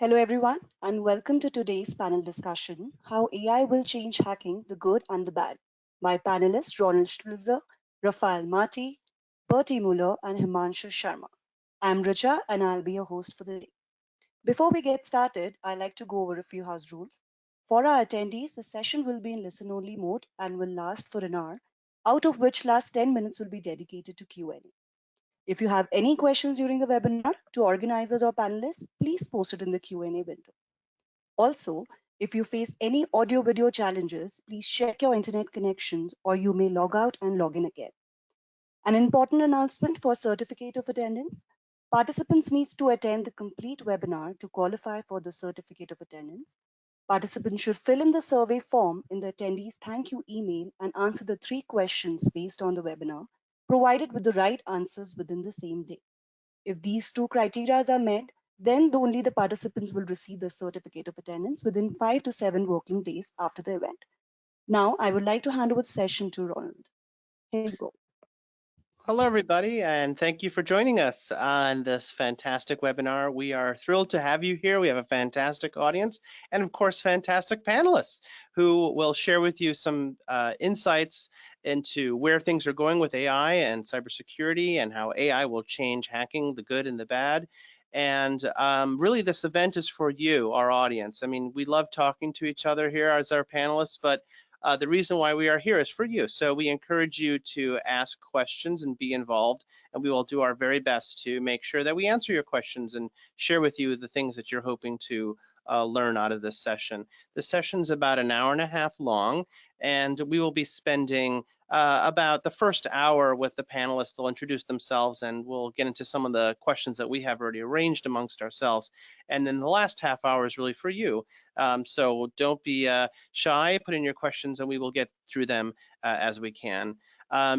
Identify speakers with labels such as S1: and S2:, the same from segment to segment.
S1: Hello, everyone, and welcome to today's panel discussion How AI Will Change Hacking the Good and the Bad by panelists Ronald Schulzer, Raoul Marty, Bennie Muller, and Hemanshu Sharma. I'm Richa, and I'll be your host for the day. Before we get started, I'd like to go over a few house rules. For our attendees, the session will be in listen only mode and will last for an hour, out of which last 10 minutes will be dedicated to Q&A. If you have any questions during the webinar to organizers or panelists, please post it in the Q&A window. Also, if you face any audio video challenges, please check your internet connections or you may log out and log in again. An important announcement for certificate of attendance. Participants need to attend the complete webinar to qualify for the certificate of attendance. Participants should fill in the survey form in the attendees thank you email and answer the 3 questions based on the webinar, provided with the right answers within the same day. If these 2 criteria are met, then only the participants will receive the certificate of attendance within 5 to 7 working days after the event. Now, I would like to hand over the session to Ronald. Here you go.
S2: Hello, everybody, and thank you for joining us on this fantastic webinar. We are thrilled to have you here. We have a fantastic audience and, of course, fantastic panelists who will share with you some insights into where things are going with AI and cybersecurity and how AI will change hacking, the good and the bad. And really, this event is for you, our audience. I mean, we love talking to each other here as our panelists, but the reason why we are here is for you. So we encourage you to ask questions and be involved, and we will do our very best to make sure that we answer your questions and share with you the things that you're hoping to learn out of this session. The session's about an hour and a half long, and we will be spending about the first hour with the panelists. They'll introduce themselves and we'll get into some of the questions that we have already arranged amongst ourselves. And then the last half hour is really for you. So don't be shy, put in your questions and we will get through them as we can.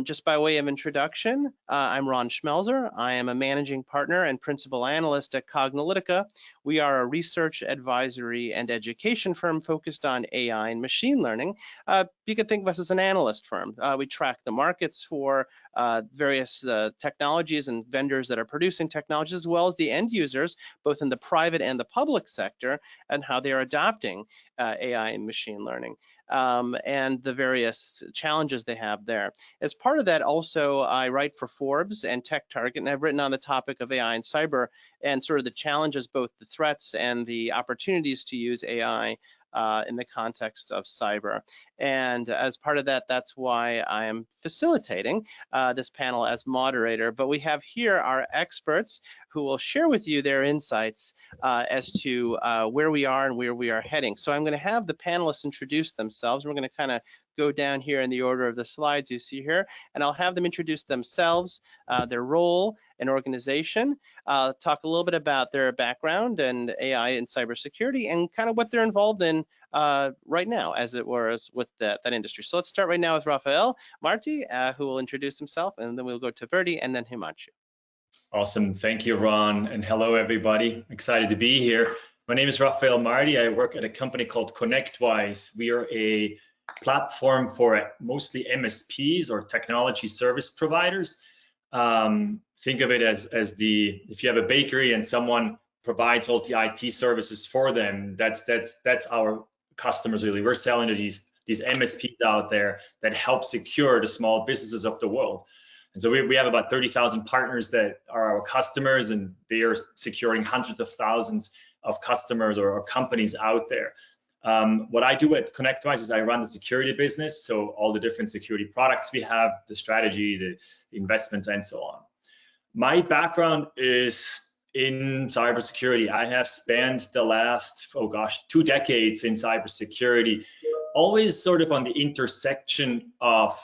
S2: Just by way of introduction, I'm Ron Schmelzer. I am a managing partner and principal analyst at Cognilytica. We are a research, advisory, and education firm focused on AI and machine learning. You can think of us as an analyst firm. We track the markets for various technologies and vendors that are producing technologies, as well as the end users, both in the private and the public sector, and how they are adopting AI and machine learning. And the various challenges they have there. As part of that, also, I write for Forbes and Tech Target, and I've written on the topic of AI and cyber and sort of the challenges, both the threats and the opportunities to use AI in the context of cyber. And as part of that, that's why I am facilitating this panel as moderator. But we have here our experts who will share with you their insights as to where we are and where we are heading. So I'm going to have the panelists introduce themselves. We're going to kind of go down here in the order of the slides you see here, and I'll have them introduce themselves, their role and organization, talk a little bit about their background and AI and cybersecurity, and kind of what they're involved in right now, as it were, as with that industry. So let's start right now with Raoul Marty, who will introduce himself, and then we'll go to Bennie and then Hemanshu.
S3: Awesome, thank you, Ron, and hello, everybody. Excited to be here. My name is Raoul Marty. I work at a company called ConnectWise. We are a platform for mostly MSPs or technology service providers. Think of it as if you have a bakery and someone provides all the IT services for them, that's our customers really. We're selling to these MSPs out there that help secure the small businesses of the world. And so we have about 30,000 partners that are our customers, and they are securing hundreds of thousands of customers or companies out there. What I do at ConnectWise is I run the security business, so all the different security products we have, the strategy, the investments, and so on. My background is in cybersecurity. I have spent the last, 2 decades in cybersecurity, always sort of on the intersection of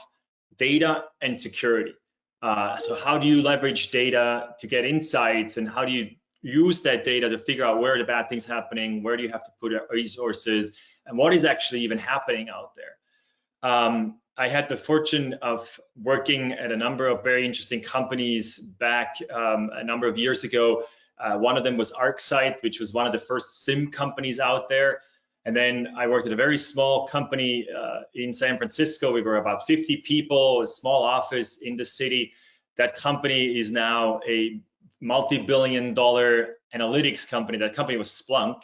S3: data and security. So how do you leverage data to get insights, and how do you use that data to figure out where the bad things happening, where do you have to put resources, and what is actually even happening out there. I had the fortune of working at a number of very interesting companies back a number of years ago. One of them was ArcSight, which was one of the first SIM companies out there. And then I worked at a very small company in San Francisco. We were about 50 people, a small office in the city. That company is now a multi-billion-dollar analytics company. That company was Splunk.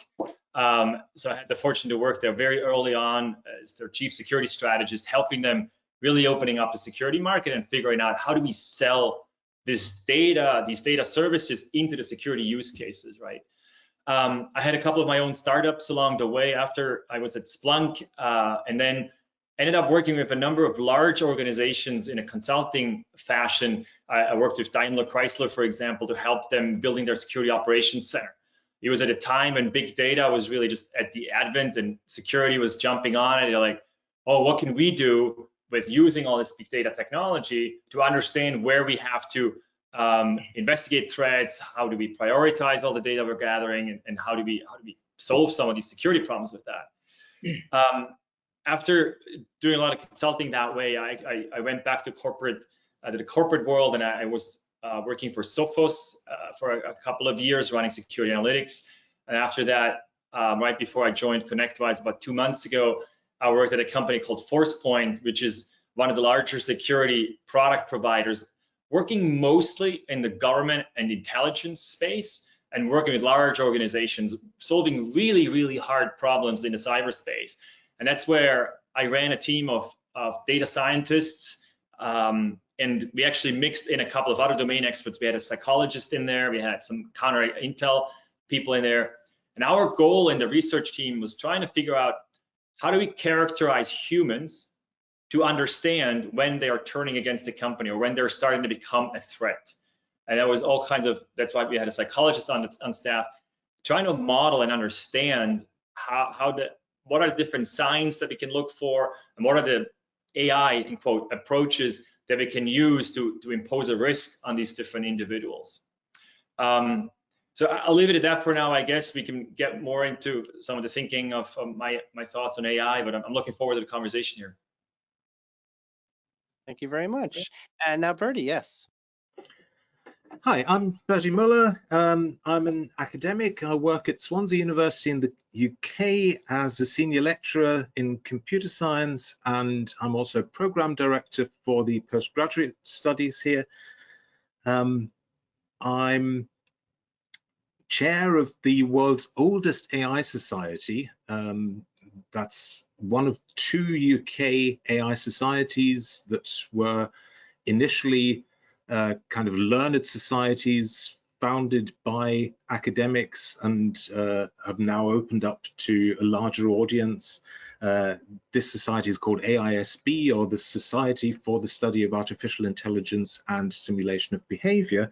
S3: So I had the fortune to work there very early on as their chief security strategist, helping them really opening up the security market and figuring out how do we sell these data services into the security use cases, right? I had a couple of my own startups along the way after I was at Splunk, and then ended up working with a number of large organizations in a consulting fashion. I worked with Daimler Chrysler, for example, to help them building their security operations center. It was at a time when big data was really just at the advent and security was jumping on, and they're like, oh, what can we do with using all this big data technology to understand where we have to investigate threats, how do we prioritize all the data we're gathering, and how do we solve some of these security problems with that. After doing a lot of consulting that way, I went back to the corporate world, and I was working for Sophos for a couple of years running security analytics. And after that, right before I joined ConnectWise about 2 months ago, I worked at a company called ForcePoint, which is one of the larger security product providers, working mostly in the government and intelligence space and working with large organizations, solving really, really hard problems in the cyberspace. And that's where I ran a team of data scientists, and we actually mixed in a couple of other domain experts. We had a psychologist in there, we had some counter intel people in there. And our goal in the research team was trying to figure out how do we characterize humans to understand when they are turning against the company or when they're starting to become a threat. And that was all kinds of, that's why we had a psychologist on staff, trying to model and understand what are the different signs that we can look for, and what are the AI, in quote, approaches that we can use to impose a risk on these different individuals. So I'll leave it at that for now. I guess we can get more into some of the thinking of my thoughts on AI, but I'm looking forward to the conversation here.
S2: Thank you very much. And now, Bertie, yes.
S4: Hi, I'm Bennie Muller. I'm an academic. I work at Swansea University in the UK as a senior lecturer in computer science, and I'm also program director for the postgraduate studies here. I'm chair of the world's oldest AI society. That's one of 2 UK AI societies that were initially kind of learned societies founded by academics and have now opened up to a larger audience. This society is called AISB, or the Society for the Study of Artificial Intelligence and Simulation of Behavior.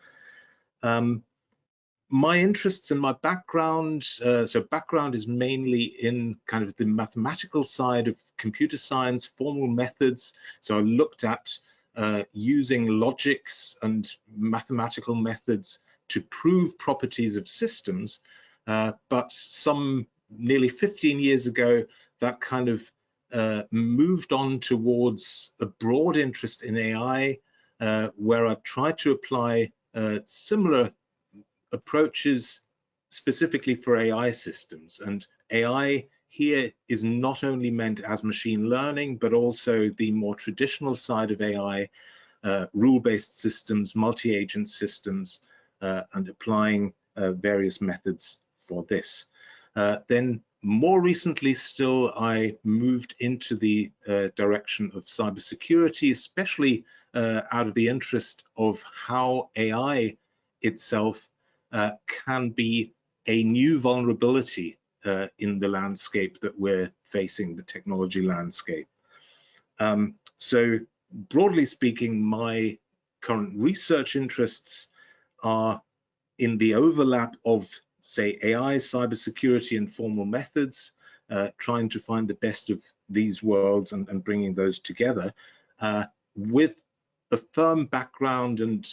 S4: My interests and my background, so background is mainly in kind of the mathematical side of computer science, formal methods. So I looked at using logics and mathematical methods to prove properties of systems, but some nearly 15 years ago, that kind of moved on towards a broad interest in AI, where I've tried to apply similar approaches specifically for AI systems. And AI here is not only meant as machine learning, but also the more traditional side of AI, rule-based systems, multi-agent systems, and applying various methods for this. Then more recently still, I moved into the direction of cybersecurity, especially out of the interest of how AI itself can be a new vulnerability in the landscape that we're facing, the technology landscape. So broadly speaking, my current research interests are in the overlap of, say, AI, cybersecurity, and formal methods, trying to find the best of these worlds and bringing those together with a firm background and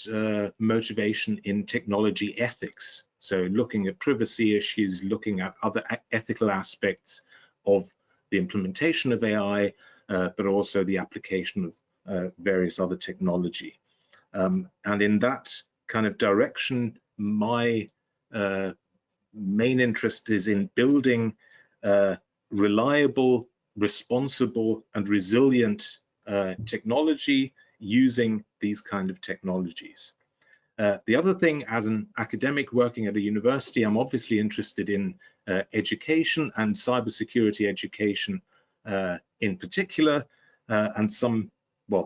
S4: motivation in technology ethics. So looking at privacy issues, looking at other ethical aspects of the implementation of AI, but also the application of various other technology. And in that kind of direction, my main interest is in building reliable, responsible, and resilient technology using these kind of technologies. The other thing, as an academic working at a university, I'm obviously interested in education and cybersecurity education in particular. And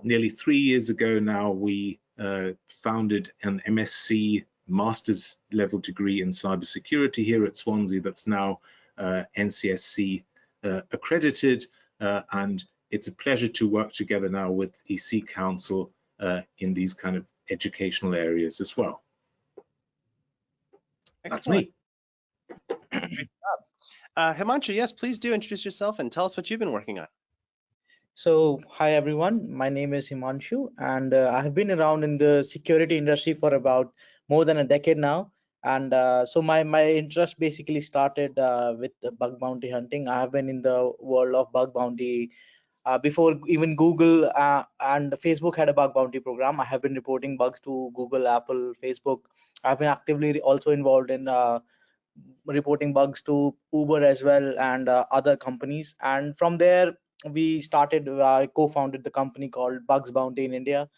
S4: nearly 3 years ago now, we founded an MSc master's level degree in cybersecurity here at Swansea that's now NCSC accredited, and it's a pleasure to work together now with EC Council in these kind of educational areas as well. That's
S2: Excellent.
S4: me.
S2: Hemanshu, yes, please do introduce yourself and tell us what you've been working on.
S5: So, hi everyone, my name is Hemanshu, and I have been around in the security industry for about more than a decade now. And so my interest basically started with the bug bounty hunting. I have been in the world of bug bounty before even Google and Facebook had a bug bounty program. I have been reporting bugs to Google, Apple, Facebook. I've been actively also involved in reporting bugs to Uber as well and other companies. And from there, we started, I co-founded the company called Bugs Bounty in India.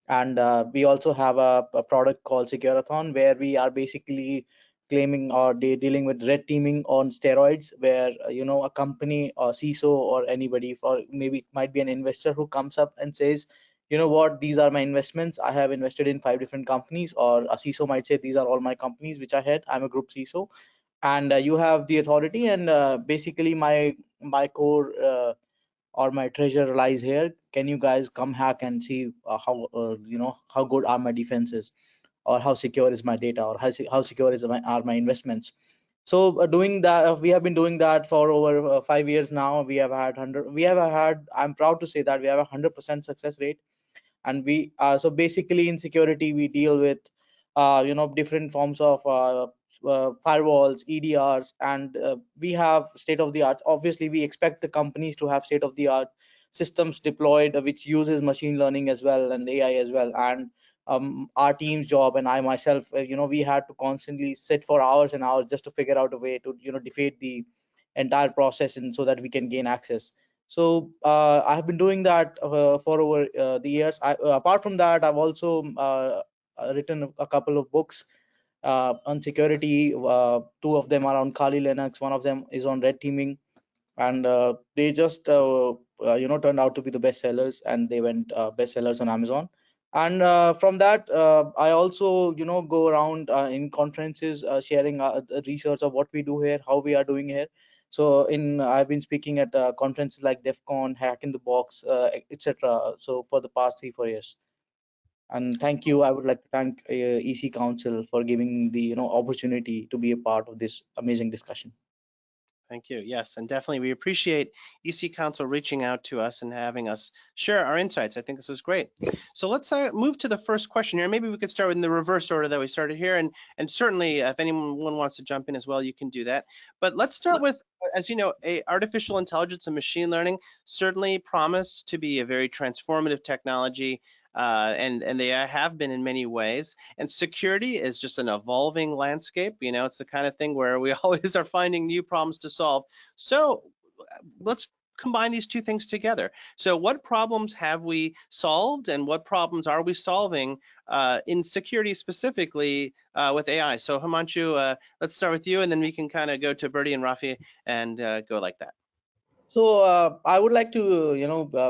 S5: And we also have a product called Securathon, where we are basically claiming or dealing with red teaming on steroids, where a company or CISO or anybody, or maybe it might be an investor who comes up and says, you know what, these are my investments, I have invested in 5 different companies. Or a CISO might say, these are all my companies which I had, I'm a group CISO, and you have the authority, and basically my core or my treasure lies here. Can you guys come hack and see how how good are my defenses, or how secure is my data, or how secure are my investments? So doing that, we have been doing that for over 5 years now. We have had 100, I'm proud to say that we have a 100% success rate. And we so basically in security we deal with different forms of firewalls, EDRs, and we have state of the art. Obviously we expect the companies to have state of the art systems deployed, which uses machine learning as well and AI as well. And our team's job, and I myself, we had to constantly sit for hours and hours just to figure out a way to defeat the entire process, and so that we can gain access. So I have been doing that for over the years. Apart from that, I've also written a couple of books on security. 2 of them are on Kali Linux. One of them is on red teaming, and they just turned out to be the best sellers, and they went best sellers on Amazon. And from that, I also go around in conferences, sharing research of what we do here, how we are doing here. So I've been speaking at conferences like DEF CON, Hack in the Box, etc. So for the past 3-4 years. And thank you. I would like to thank EC Council for giving the opportunity to be a part of this amazing discussion.
S2: Thank you. Yes, and definitely we appreciate EC Council reaching out to us and having us share our insights. I think this is great. So let's move to the first question here. Maybe we could start in the reverse order that we started here, and certainly if anyone wants to jump in as well, you can do that. But let's start with, as you know, artificial intelligence and machine learning certainly promise to be a very transformative technology. And they have been in many ways. And security is just an evolving landscape. It's the kind of thing where we always are finding new problems to solve. So let's combine these two things together. So what problems have we solved, and what problems are we solving in security specifically with AI? So Hemanshu, let's start with you, and then we can kind of go to Bertie and Rafi and go like that.
S5: So I would like to,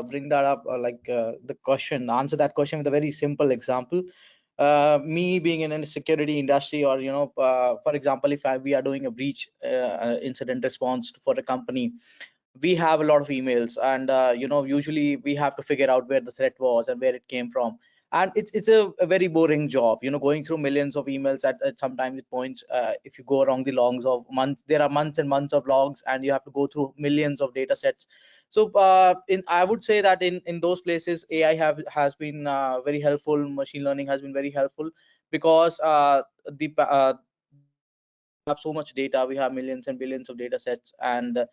S5: bring that up, answer that question with a very simple example. Me being in a security industry, or for example, if we are doing a breach incident response for a company, we have a lot of emails, and usually we have to figure out where the threat was and where it came from. And it's a very boring job, going through millions of emails at sometimes points. If you go along the logs of months, there are months and months of logs, and you have to go through millions of data sets. So I would say that in those places, AI has been very helpful. Machine learning has been very helpful, because we have so much data, we have millions and billions of data sets, and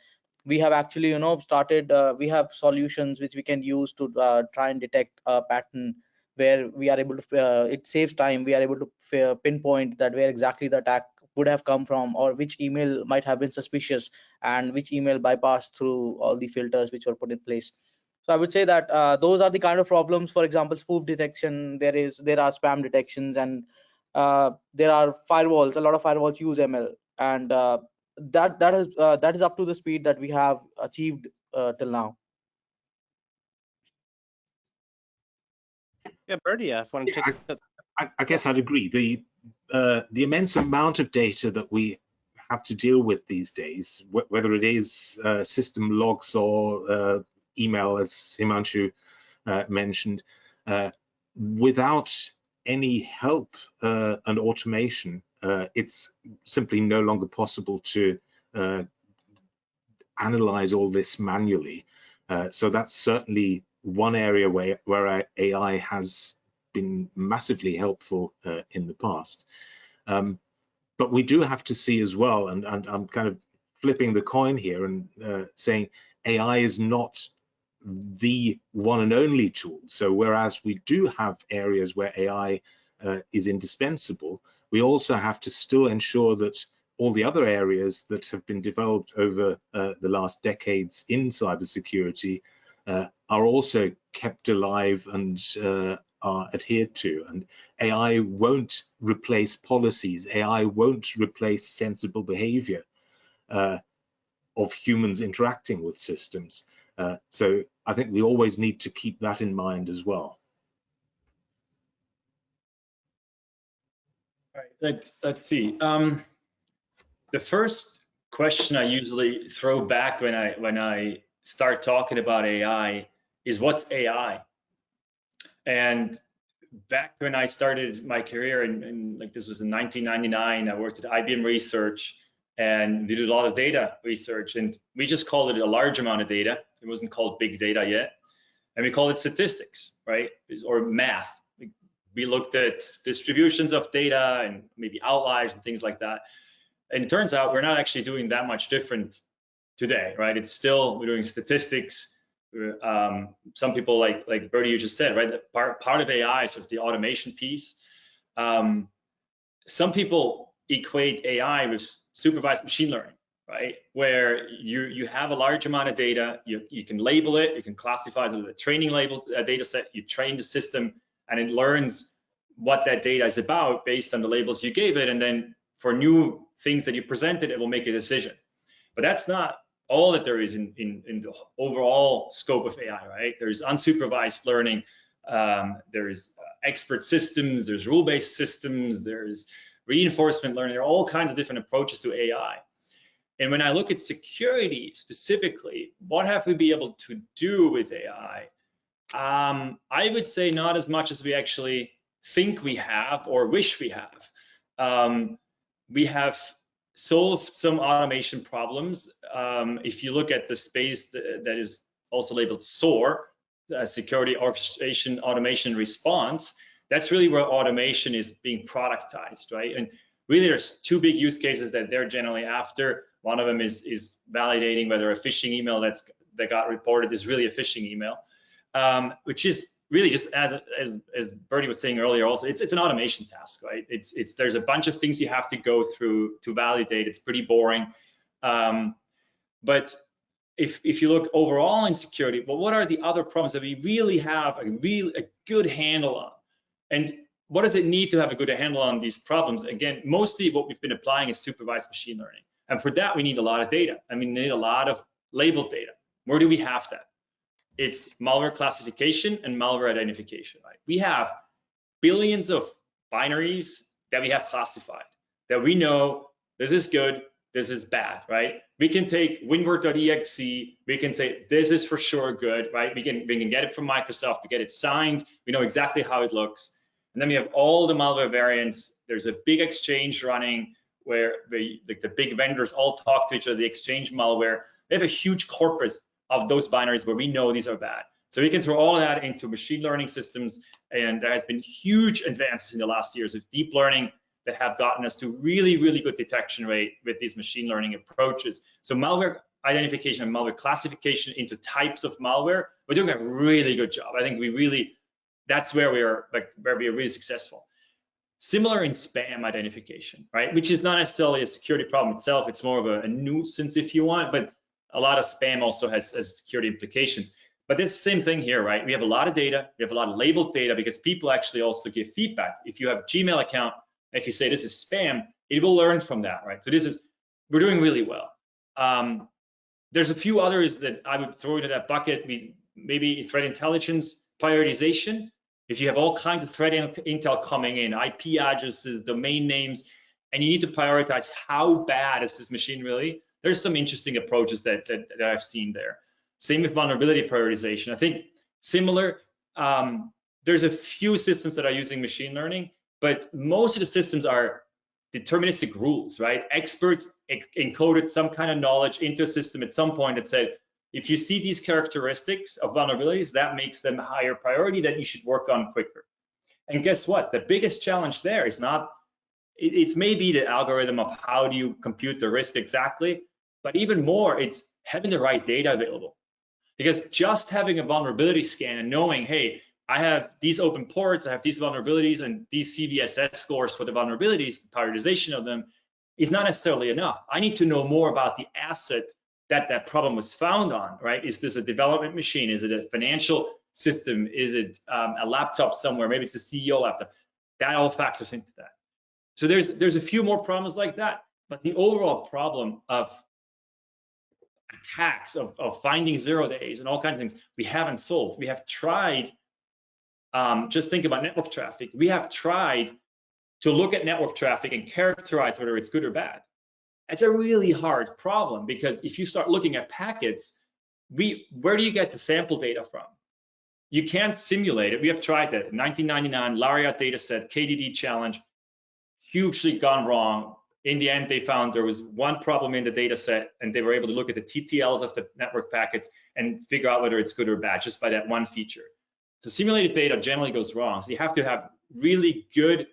S5: we have actually started, we have solutions which we can use to try and detect a pattern, where we are able to it saves time. We are able to pinpoint that where exactly the attack would have come from, or which email might have been suspicious, and which email bypassed through all the filters which were put in place. So I would say that those are the kind of problems. For example, spoof detection, there are spam detections, and there are firewalls. A lot of firewalls use ML, and that is up to the speed that we have achieved till now.
S2: Yeah, Bertie, if you want to
S4: Yeah,
S2: take that.
S4: I guess I'd agree. The immense amount of data that we have to deal with these days, whether it is system logs or email, as Hemanshu mentioned, without any help and automation, it's simply no longer possible to analyze all this manually. So that's certainly one area where AI has been massively helpful in the past. But we do have to see as well, and I'm kind of flipping the coin here and saying AI is not the one and only tool. So whereas we do have areas where AI is indispensable, we also have to still ensure that all the other areas that have been developed over the last decades in cybersecurity are also kept alive and are adhered to. And AI won't replace policies. AI won't replace sensible behavior of humans interacting with systems. So I think we always need to keep that in mind as well.
S3: All right, let's see. The first question I usually throw back when I start talking about AI is, what's AI? And back when I started my career, and like this was in 1999, I worked at IBM Research, and we did a lot of data research, and we just called it a large amount of data. It wasn't called big data yet, and we called it statistics, right? Or math. We looked at distributions of data and maybe outliers and things like that. And it turns out we're not actually doing that much different today, right? It's still, we're doing statistics. Some people like Bertie, you just said, right? Part of AI is sort of the automation piece. Some people equate AI with supervised machine learning, right? Where you have a large amount of data, you can label it, you can classify it with a training label data set, you train the system, and it learns what that data is about based on the labels you gave it, and then for new things that you presented, it will make a decision. But that's not all that there is in the overall scope of AI, right? There's unsupervised learning, there's expert systems, there's rule-based systems, there's reinforcement learning. There are all kinds of different approaches to AI. And when I look at security specifically, what have we been able to do with AI? I would say not as much as we actually think we have or wish we have. We have solved some automation problems. If you look at the space that is also labeled SOAR, Security Orchestration Automation Response, that's really where automation is being productized, right? And really there's two big use cases that they're generally after. One of them is validating whether a phishing email that got reported is really a phishing email, which is really just as Bertie was saying earlier, also it's an automation task, right? There's a bunch of things you have to go through to validate. It's pretty boring, but if you look overall in security, well, what are the other problems that we really have a good handle on? And what does it need to have a good handle on these problems? Again, mostly what we've been applying is supervised machine learning, and for that we need a lot of data. I mean, we need a lot of labeled data. Where do we have that? It's malware classification and malware identification, right? We have billions of binaries that we have classified, that we know this is good, this is bad, right? We can take winword.exe, we can say this is for sure good, right? We can get it from Microsoft, we get it signed, we know exactly how it looks. And then we have all the malware variants. There's a big exchange running where the big vendors all talk to each other, the exchange malware. They have a huge corpus of those binaries where we know these are bad. So we can throw all of that into machine learning systems, and there has been huge advances in the last years of deep learning that have gotten us to really, really good detection rate with these machine learning approaches. So malware identification and malware classification into types of malware, we're doing a really good job. I think that's where we are really successful. Similar in spam identification, right? Which is not necessarily a security problem itself. It's more of a nuisance if you want, but a lot of spam also has security implications. But it's the same thing here, right? We have a lot of data, we have a lot of labeled data because people actually also give feedback. If you have a Gmail account, If you say this is spam, it will learn from that, right? So we're doing really well. There's a few others that I would throw into that bucket. Maybe threat intelligence prioritization. If you have all kinds of threat intel coming in, IP addresses, domain names, and you need to prioritize how bad is this machine really, there's some interesting approaches that I've seen there. Same with vulnerability prioritization. I think similar, there's a few systems that are using machine learning, but most of the systems are deterministic rules, right? Experts encoded some kind of knowledge into a system at some point that said, if you see these characteristics of vulnerabilities, that makes them a higher priority that you should work on quicker. And guess what? The biggest challenge there is not, it's maybe the algorithm of how do you compute the risk exactly, but even more, it's having the right data available. Because just having a vulnerability scan and knowing, hey, I have these open ports, I have these vulnerabilities and these CVSS scores for the vulnerabilities, the prioritization of them, is not necessarily enough. I need to know more about the asset that problem was found on, right? Is this a development machine? Is it a financial system? Is it a laptop somewhere? Maybe it's a CEO laptop. That all factors into that. So there's a few more problems like that, but the overall problem of attacks, of finding 0 days and all kinds of things, we haven't solved. We have tried, just think about network traffic. We have tried to look at network traffic and characterize whether it's good or bad. It's a really hard problem because if you start looking at packets, where do you get the sample data from? You can't simulate it. We have tried that. 1999 Lariat data set, KDD challenge, hugely gone wrong. In the end, they found there was one problem in the data set, and they were able to look at the TTLs of the network packets and figure out whether it's good or bad just by that one feature. So simulated data generally goes wrong. So you have to have really good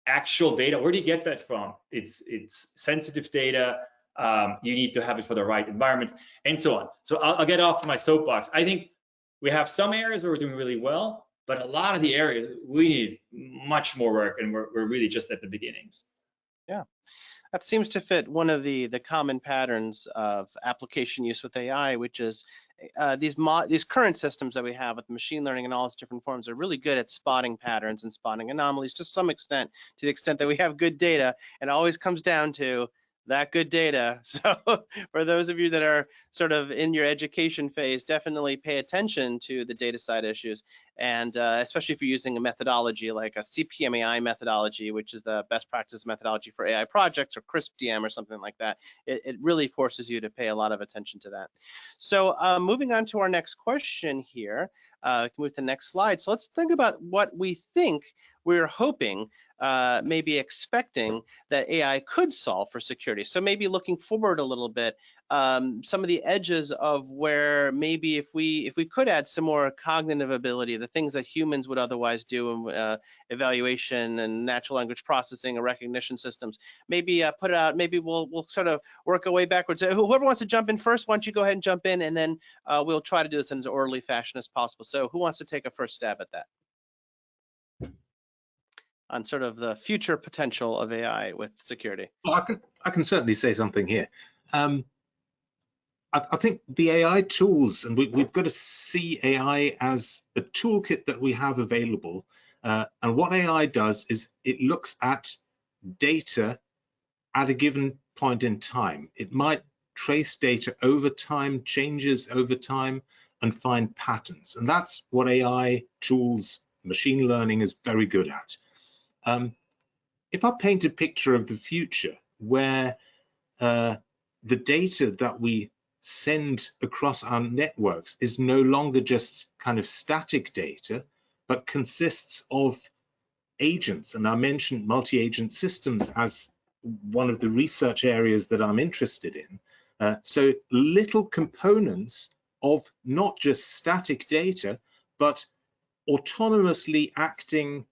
S3: actual data. Where do you get that from? It's sensitive data. You need to have it for the right environments and so on. So I'll get off my soapbox. I think we have some areas where we're doing really well, but a lot of the areas we need much more work, and we're really just at the beginnings.
S2: Yeah. That seems to fit one of the common patterns of application use with AI, which is these current systems that we have with machine learning and all its different forms are really good at spotting patterns and spotting anomalies to some extent, to the extent that we have good data. And it always comes down to that good data. So for those of you that are sort of in your education phase, definitely pay attention to the data side issues. And especially if you're using a methodology like a CPMAI methodology, which is the best practice methodology for AI projects, or CRISP-DM or something like that, it really forces you to pay a lot of attention to that. So moving on to our next question here, we can move to the next slide. So let's think about what we think we're hoping, maybe expecting that AI could solve for security. So maybe looking forward a little bit, some of the edges of where maybe if we could add some more cognitive ability, the things that humans would otherwise do in evaluation and natural language processing and recognition systems, maybe put it out. Maybe we'll sort of work our way backwards. Whoever wants to jump in first, why don't you go ahead and jump in, and then we'll try to do this in as orderly fashion as possible. So who wants to take a first stab at that, on sort of the future potential of AI with security?
S4: Well, I can certainly say something here. I think the AI tools, and we've got to see AI as a toolkit that we have available. And what AI does is it looks at data at a given point in time. It might trace data over time, changes over time, and find patterns. And that's what AI tools, machine learning, is very good at. If I paint a picture of the future where the data that we send across our networks is no longer just kind of static data, but consists of agents, and I mentioned multi-agent systems as one of the research areas that I'm interested in. So little components of not just static data, but autonomously acting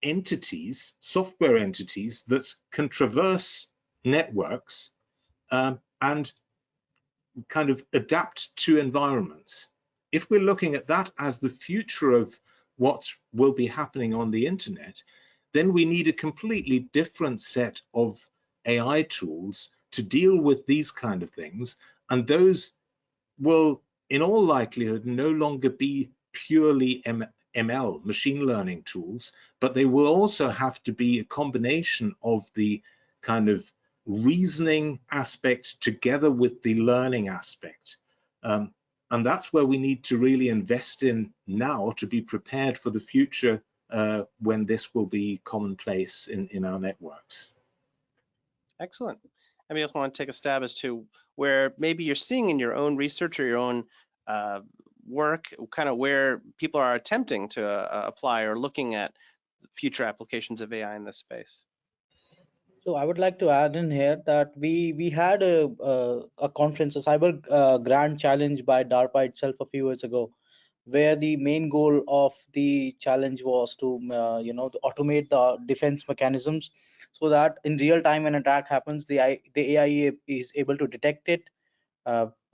S4: entities, software entities that can traverse networks and kind of adapt to environments. If we're looking at that as the future of what will be happening on the internet, then we need a completely different set of AI tools to deal with these kind of things, and those will in all likelihood no longer be purely ML, machine learning tools, but they will also have to be a combination of the kind of reasoning aspect together with the learning aspect. And that's where we need to really invest in now to be prepared for the future when this will be commonplace in our networks.
S2: Excellent. I mean, I just want to take a stab as to where maybe you're seeing in your own research or your own work, kind of where people are attempting to apply or looking at future applications of AI in this space.
S5: So I would like to add in here that we had a conference, a CyberGrand challenge by DARPA itself a few years ago, where the main goal of the challenge was to to automate the defense mechanisms, so that in real time when an attack happens, the AI is able to detect it,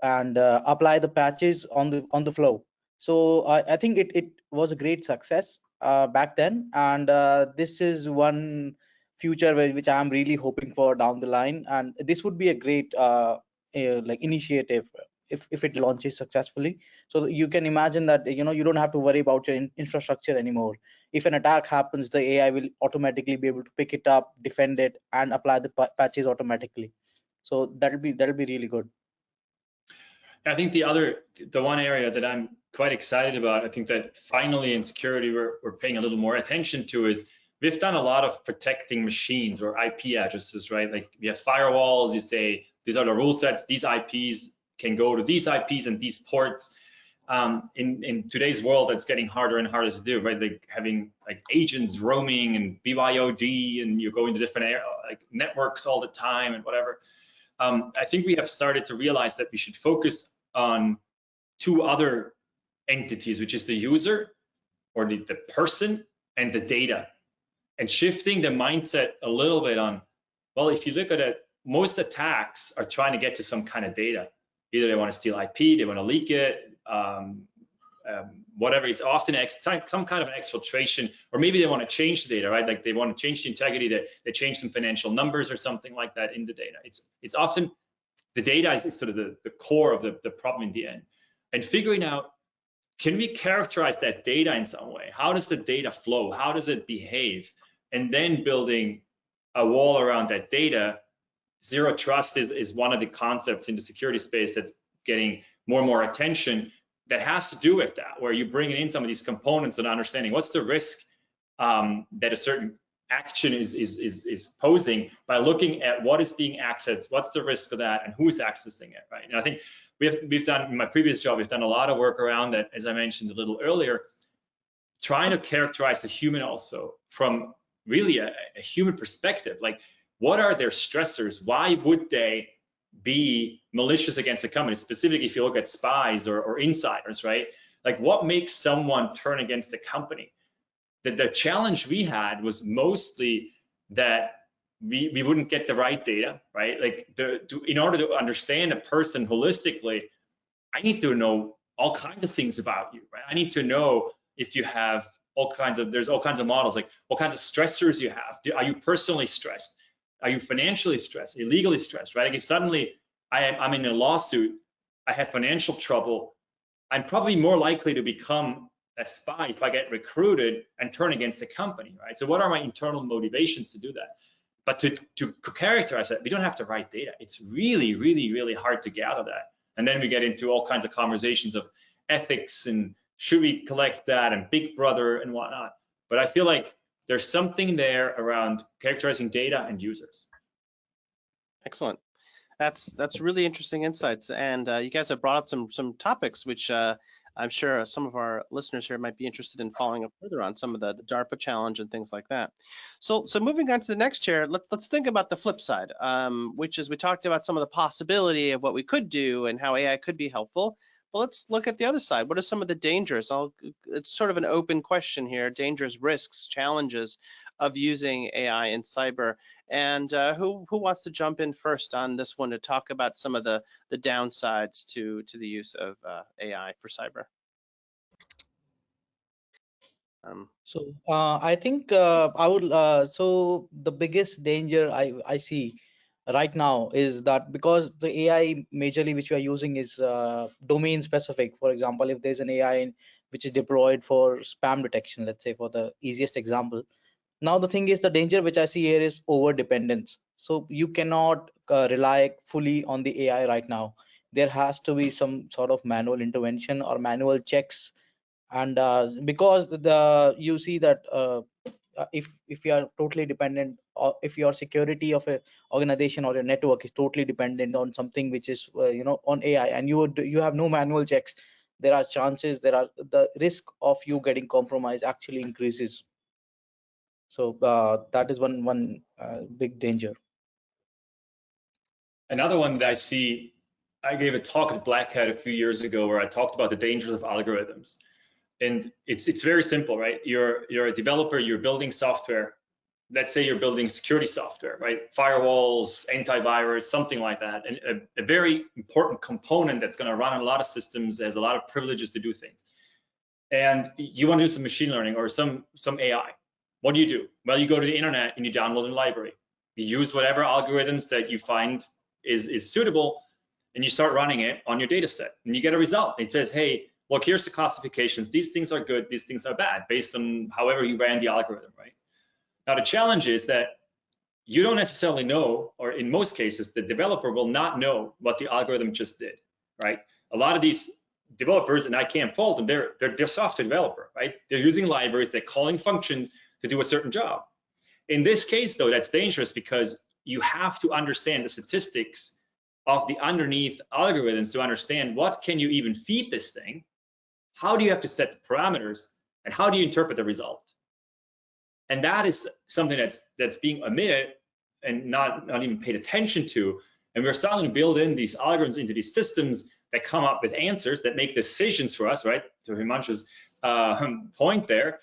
S5: and apply the patches on the flow. So I think it was a great success back then, and this is one future which I'm really hoping for down the line, and this would be a great like initiative if it launches successfully. So you can imagine that you don't have to worry about your infrastructure anymore. If an attack happens, the AI will automatically be able to pick it up, defend it, and apply the patches automatically. So that'll be really good.
S3: I think the one area that I'm quite excited about, I think that finally in security we're paying a little more attention to, is we've done a lot of protecting machines or IP addresses, right? Like we have firewalls, you say these are the rule sets, these IPs can go to these IPs and these ports. In today's world, that's getting harder and harder to do, right? Like having like agents roaming and BYOD, and you're going to different like networks all the time and whatever. I think we have started to realize that we should focus on two other entities, which is the user or the person and the data, and shifting the mindset a little bit on, well, if you look at it, most attacks are trying to get to some kind of data. Either they want to steal IP, they want to leak it, whatever. It's often some kind of an exfiltration, or maybe they want to change the data, right? Like they want to change the integrity, they change some financial numbers or something like that in the data. It's often the data is sort of the core of the problem in the end. And figuring out, can we characterize that data in some way? How does the data flow? How does it behave? And then building a wall around that data. Zero trust is one of the concepts in the security space that's getting more and more attention, that has to do with that, where you bring in some of these components and understanding what's the risk that a certain action is posing, by looking at what is being accessed, what's the risk of that, and who's accessing it, right? And I think we've done, in my previous job, we've done a lot of work around that, as I mentioned a little earlier, trying to characterize the human also from really a human perspective. Like, what are their stressors? Why would they be malicious against the company? Specifically, if you look at spies or insiders, right? Like, what makes someone turn against the company? The challenge we had was mostly that we wouldn't get the right data, right? Like, in order to understand a person holistically, I need to know all kinds of things about you, right? I need to know if you have there's all kinds of models, like what kinds of stressors you have. Are you personally stressed? Are you financially stressed? Are you legally stressed, right? Like, if suddenly I'm in a lawsuit, I have financial trouble, I'm probably more likely to become a spy if I get recruited and turn against the company, right? So what are my internal motivations to do that? But to characterize that, we don't have to write data. It's really, really, really hard to gather that. And then we get into all kinds of conversations of ethics and should we collect that and Big Brother and whatnot. But I feel like there's something there around characterizing data and users.
S2: Excellent. That's really interesting insights, and you guys have brought up some topics which I'm sure some of our listeners here might be interested in following up further on, some of the DARPA challenge and things like that. So moving on to the next chair, let's think about the flip side, which is we talked about some of the possibility of what we could do and how AI could be helpful. But let's look at the other side. What are some of the dangers? It's sort of an open question here: dangers, risks, challenges of using AI in cyber. And who wants to jump in first on this one to talk about some of the downsides to the use of AI for cyber?
S5: So I think I would. So the biggest danger I see right now is that because the AI majorly which we are using is domain specific. For example, if there's an AI which is deployed for spam detection, let's say, for the easiest example. Now the thing is, the danger which I see here is over dependence. So you cannot rely fully on the AI right now. There has to be some sort of manual intervention or manual checks, and because you see that if you are totally dependent, or if your security of a organization or your network is totally dependent on something which is on AI, and you have no manual checks, there are chances, the risk of you getting compromised actually increases. So that is one big danger.
S3: Another one that I see, I gave a talk at Black Hat a few years ago where I talked about the dangers of algorithms. And it's very simple, right? You're a developer, you're building software. Let's say you're building security software, right? Firewalls, antivirus, something like that. And a very important component that's going to run on a lot of systems, has a lot of privileges to do things. And you want to do some machine learning or some AI. What do? Well, you go to the internet and you download a library. You use whatever algorithms that you find is suitable, and you start running it on your data set, and you get a result. It says, hey, look, here's the classifications. These things are good, these things are bad, based on however you ran the algorithm, right? Now, the challenge is that you don't necessarily know, or in most cases, the developer will not know what the algorithm just did, right? A lot of these developers, and I can't fault them, they're software developer, right? They're using libraries, they're calling functions to do a certain job. In this case, though, that's dangerous because you have to understand the statistics of the underneath algorithms to understand what can you even feed this thing, how do you have to set the parameters, and how do you interpret the result. And that is something that's being omitted and not even paid attention to. And we're starting to build in these algorithms into these systems that come up with answers that make decisions for us, right? To Hemanshu's point there,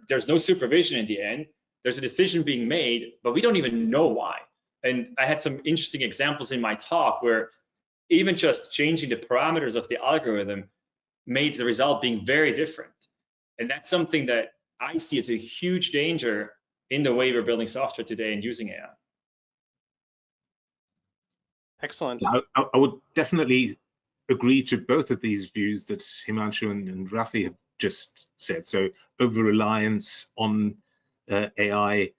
S3: there's no supervision in the end. There's a decision being made, but we don't even know why. And I had some interesting examples in my talk where even just changing the parameters of the algorithm made the result being very different. And that's something that I see as a huge danger in the way we're building software today and using AI.
S2: Excellent.
S4: I would definitely agree to both of these views that Hemanshu and Rafi have just said. So over-reliance on AI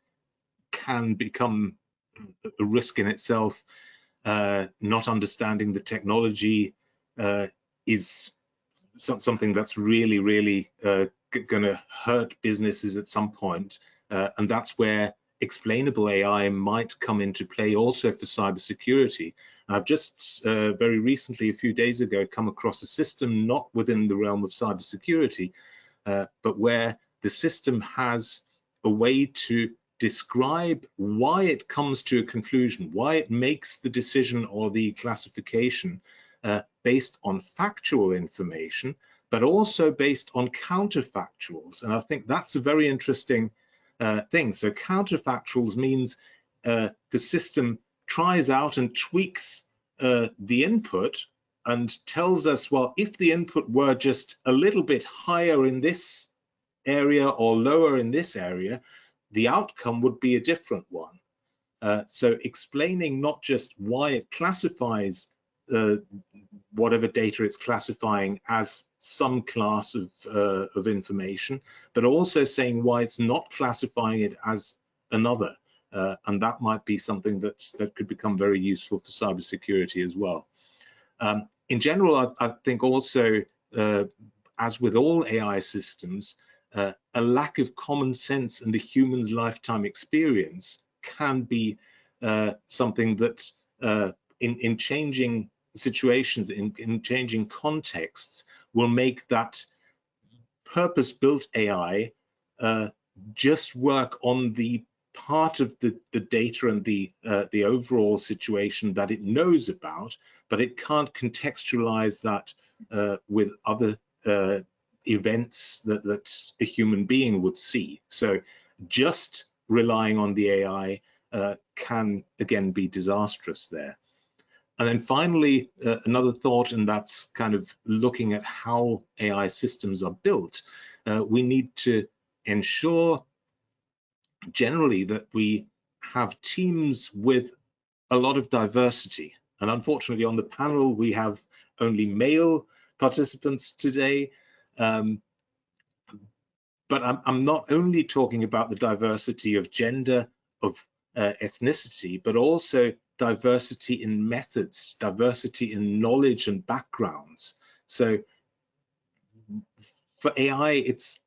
S4: can become a risk in itself. Not understanding the technology is something that's really, really going to hurt businesses at some point. And that's where explainable AI might come into play also for cybersecurity. I've just very recently, a few days ago, come across a system not within the realm of cybersecurity, but where the system has a way to describe why it comes to a conclusion, why it makes the decision or the classification based on factual information, but also based on counterfactuals. And I think that's a very interesting thing. So counterfactuals means the system tries out and tweaks the input and tells us, well, if the input were just a little bit higher in this area or lower in this area, the outcome would be a different one. So explaining not just why it classifies whatever data it's classifying as some class of information, but also saying why it's not classifying it as another. And that might be something that could become very useful for cybersecurity as well. In general, I think also, as with all AI systems, a lack of common sense and a human's lifetime experience can be something that in changing situations, in changing contexts, will make that purpose-built AI just work on the part of the data and the overall situation that it knows about, but it can't contextualize that with other events that a human being would see. So just relying on the AI can again be disastrous there. And then finally, another thought, and that's kind of looking at how AI systems are built. We need to ensure generally that we have teams with a lot of diversity. And unfortunately, on the panel, we have only male participants today. but I'm not only talking about the diversity of gender, of ethnicity, but also diversity in methods, diversity in knowledge and backgrounds. So for AI, it's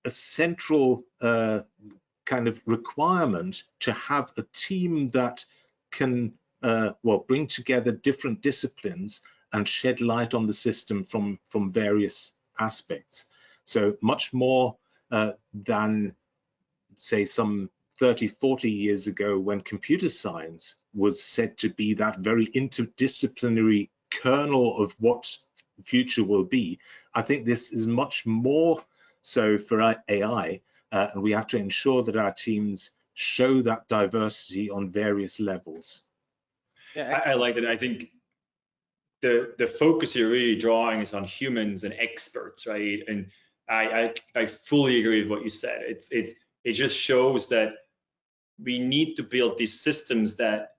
S4: a central kind of requirement to have a team that can well, bring together different disciplines and shed light on the system from various aspects. So much more than, say, some 30, 40 years ago, when computer science was said to be that very interdisciplinary kernel of what the future will be. I think this is much more so for AI, and we have to ensure that our teams show that diversity on various levels.
S2: Yeah,
S3: I like it. I think the focus you're really drawing is on humans and experts, right? And I fully agree with what you said. It just shows that we need to build these systems that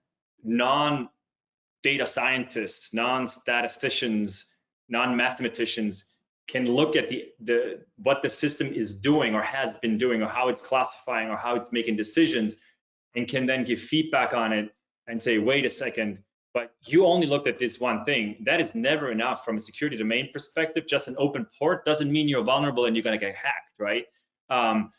S3: non-data scientists, non-statisticians, non-mathematicians can look at the what the system is doing or has been doing, or how it's classifying, or how it's making decisions, and can then give feedback on it and say, wait a second, but you only looked at this one thing. That is never enough from a security domain perspective. Just an open port doesn't mean you're vulnerable and you're going to get hacked, right?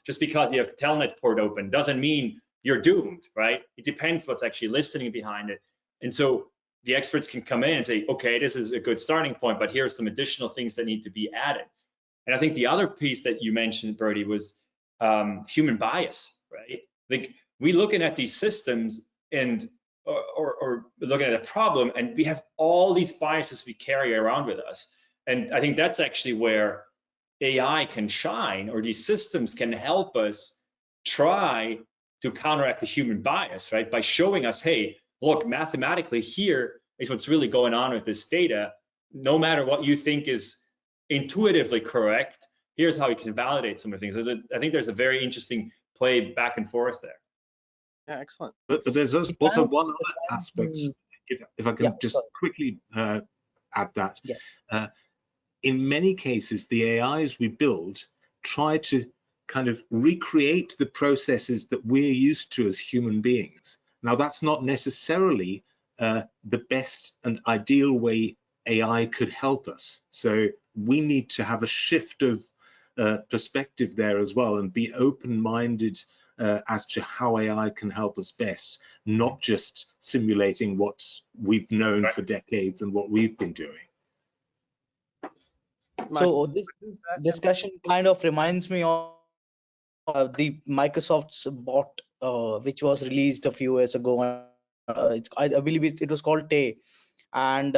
S3: Just because you have telnet port open doesn't mean you're doomed, right? It depends what's actually listening behind it. And so the experts can come in and say, okay, this is a good starting point, but here are some additional things that need to be added. And I think the other piece that you mentioned, Bertie, was human bias, right? Like, we looking at these systems and or looking at a problem, and we have all these biases we carry around with us. And I think that's actually where AI can shine, or these systems can help us try to counteract the human bias, right? By showing us, hey, look, mathematically, here is what's really going on with this data. No matter what you think is intuitively correct, here's how you can validate some of the things. I think there's a very interesting play back and forth there.
S2: yeah, excellent.
S4: But there's also one other aspect, if I can just quickly add that.
S5: Yeah.
S4: In many cases, the AIs we build try to kind of recreate the processes that we're used to as human beings. Now, that's not necessarily the best and ideal way AI could help us. So we need to have a shift of perspective there as well, and be open-minded as to how AI can help us best, not just simulating what we've known for decades and what we've been doing.
S5: So this discussion kind of reminds me of the Microsoft's bot, which was released a few years ago. I believe it was called Tay, and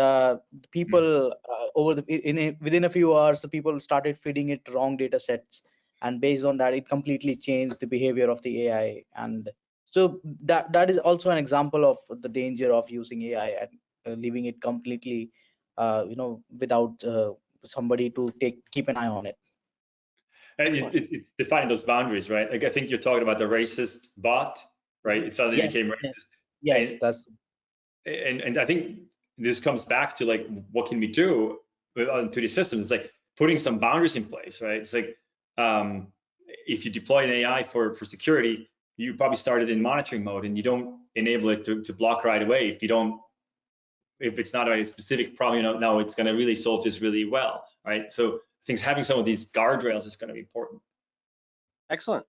S5: people within a few hours, the people started feeding it wrong data sets, and based on that, it completely changed the behavior of the AI. And so that is also an example of the danger of using AI and leaving it completely, without somebody to keep an eye on it.
S3: And it's defining those boundaries, right? Like, I think you're talking about the racist bot, right? It suddenly became racist.
S5: Yes, that's.
S3: And I think this comes back to, like, what can we do to these systems? It's like putting some boundaries in place, right? It's like, if you deploy an AI for security, you probably started in monitoring mode, and you don't enable it to block right away. If it's not a specific problem, now it's going to really solve this really well, right? So I think having some of these guardrails is going to be important.
S2: Excellent.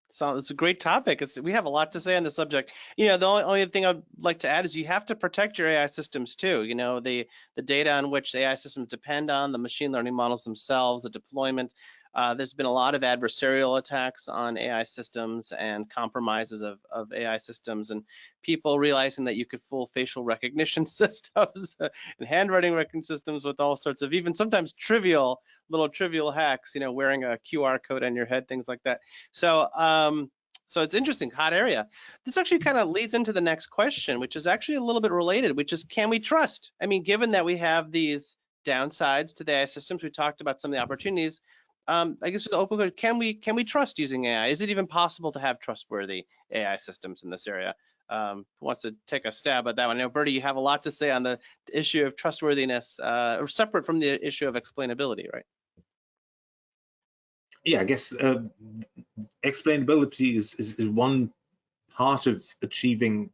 S2: So it's a great topic. We have a lot to say on the subject. The only thing I'd like to add is you have to protect your AI systems too. The data on which AI systems depend on, the machine learning models themselves, the deployment. There's been a lot of adversarial attacks on AI systems and compromises of AI systems, and people realizing that you could fool facial recognition systems and handwriting recognition systems with all sorts of even sometimes trivial hacks, wearing a QR code on your head, things like that. So it's interesting, hot area. This actually kind of leads into the next question, which is actually a little bit related, which is, can we trust? I mean, given that we have these downsides to the AI systems, we talked about some of the opportunities. I guess the open question, can we trust using AI? Is it even possible to have trustworthy AI systems in this area? Who wants to take a stab at that one? I know, Bertie, you have a lot to say on the issue of trustworthiness, or separate from the issue of explainability, right?
S4: Yeah, I guess explainability is one part of achieving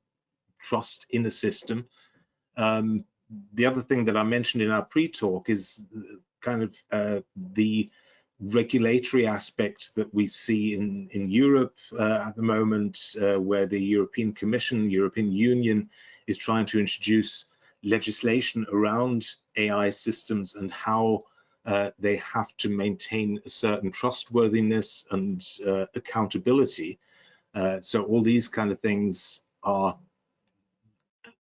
S4: trust in a system. The other thing that I mentioned in our pre-talk is kind of the regulatory aspect that we see in Europe at the moment, where the European Commission, European Union is trying to introduce legislation around AI systems and how they have to maintain a certain trustworthiness and accountability. So all these kind of things are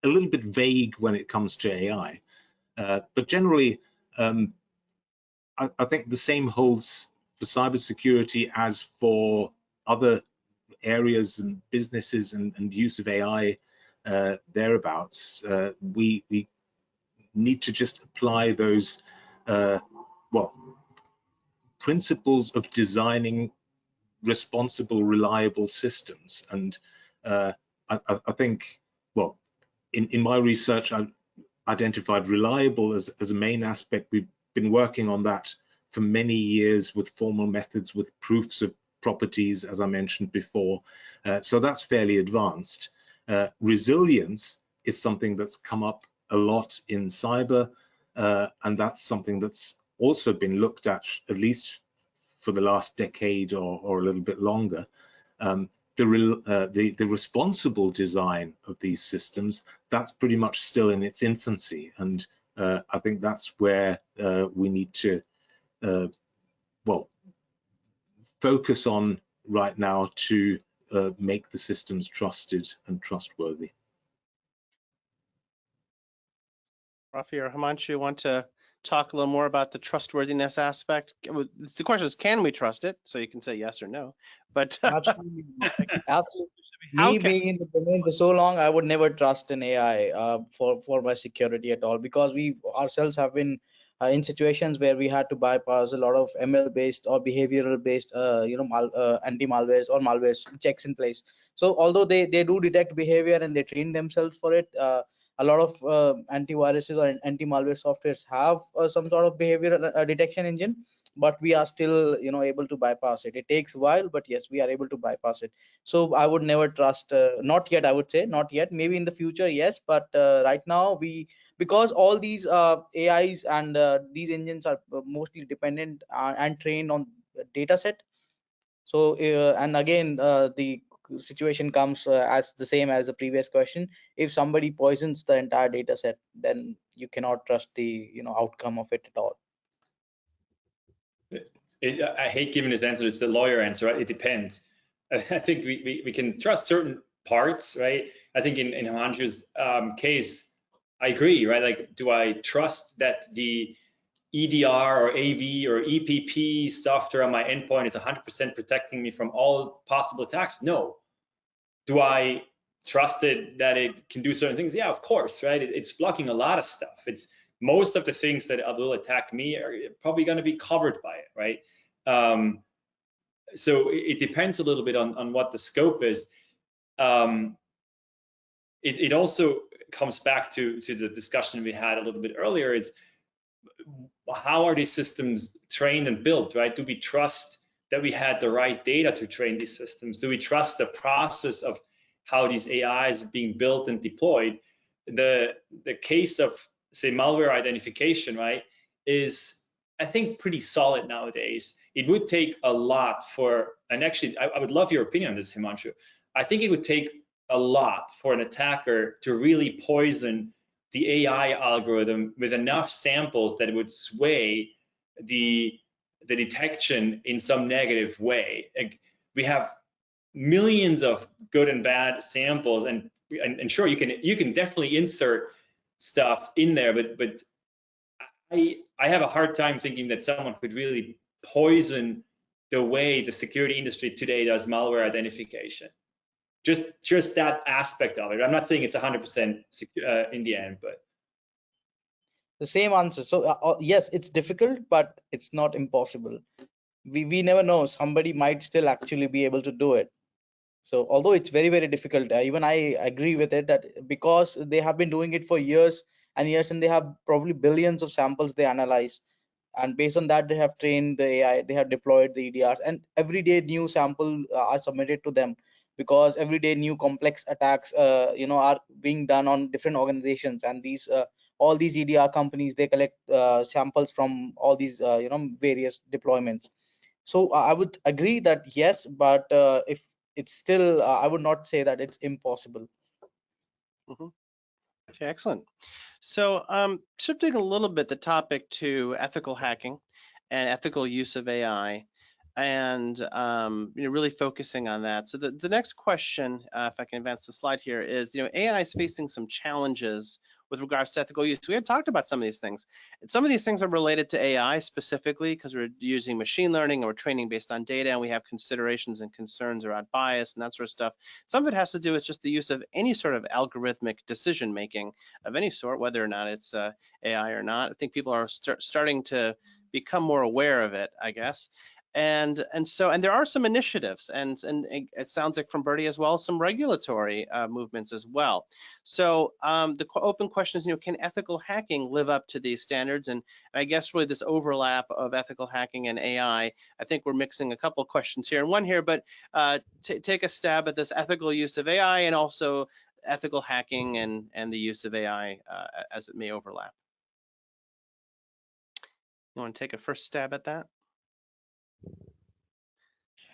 S4: a little bit vague when it comes to AI. But generally, I think the same holds for cybersecurity as for other areas and businesses and use of AI thereabouts. We need to just apply those, well, principles of designing responsible, reliable systems. And I think, well, in my research, I identified reliable as a main aspect. We've been working on that for many years with formal methods, with proofs of properties, as I mentioned before. So that's fairly advanced. Resilience is something that's come up a lot in cyber, and that's something that's also been looked at least for the last decade or a little bit longer. The responsible design of these systems, that's pretty much still in its infancy, and I think that's where we need to, well, focus on right now to make the systems trusted and trustworthy.
S2: Rafi or Hemanshu, want to talk a little more about the trustworthiness aspect? The question is, can we trust it? So you can say yes or no. But
S5: Absolutely. Absolutely.
S2: how
S5: Me
S2: can
S5: being in the domain for so long, I would never trust an AI for my security at all, because we ourselves have been in situations where we had to bypass a lot of ML based or behavioral based anti-malwares or malwares checks in place. So although they do detect behavior and they train themselves for it, a lot of antiviruses or anti-malware softwares have some sort of behavior detection engine, but we are still able to bypass it. It takes a while, but yes, we are able to bypass it. So I would never trust, not yet, I would say, not yet. Maybe in the future, yes, but right now because all these AIs and these engines are mostly dependent and trained on data set. So and again, the situation comes as the same as the previous question. If somebody poisons the entire data set, then you cannot trust the outcome of it at all.
S3: I hate giving this answer. It's the lawyer answer, right? It depends. I think we can trust certain parts, right? I think in Hemanshu's case, I agree, right? Like, do I trust that the EDR or AV or EPP software on my endpoint is 100% protecting me from all possible attacks? No. Do I trust it that it can do certain things? Yeah, of course, right? It's blocking a lot of stuff. It's most of the things that will attack me are probably going to be covered by it, right? So it depends a little bit on what the scope is. It also comes back to the discussion we had a little bit earlier, is how are these systems trained and built, right? Do we trust that we had the right data to train these systems? Do we trust the process of how these AIs are being built and deployed? The case of, say, malware identification, right, is, I think, pretty solid nowadays. It would take a lot for, and actually, I would love your opinion on this, Hemanshu. I think it would take a lot for an attacker to really poison the AI algorithm with enough samples that it would sway the detection in some negative way. Like, we have millions of good and bad samples, and sure, you can definitely insert stuff in there, but I have a hard time thinking that someone could really poison the way the security industry today does malware identification. Just that aspect of it. I'm not saying it's 100% in the end, but
S5: The same answer. So yes, it's difficult, but it's not impossible. We never know, somebody might still actually be able to do it. So although it's very, very difficult, even I agree with it, that because they have been doing it for years and years, and they have probably billions of samples they analyze, and based on that they have trained the AI, they have deployed the EDRs, and every day new samples are submitted to them, because every day new complex attacks are being done on different organizations, and these all these EDR companies, they collect samples from all these various deployments. So I would agree that yes, but if it's still I would not say that it's impossible.
S2: Mhm. Okay, excellent. So shifting a little bit the topic to ethical hacking and ethical use of AI, and really focusing on that. So the next question, if I can advance the slide here, is AI is facing some challenges with regards to ethical use. We had talked about some of these things. And some of these things are related to AI specifically because we're using machine learning and we're training based on data, and we have considerations and concerns around bias and that sort of stuff. Some of it has to do with just the use of any sort of algorithmic decision making of any sort, whether or not it's AI or not. I think people are starting to become more aware of it, I guess. And there are some initiatives, and it sounds like from Bertie as well, some regulatory movements as well. So the open question is, can ethical hacking live up to these standards? And I guess really this overlap of ethical hacking and AI, I think we're mixing a couple of questions here and one here, but take a stab at this ethical use of AI and also ethical hacking and the use of AI as it may overlap. You want to take a first stab at that?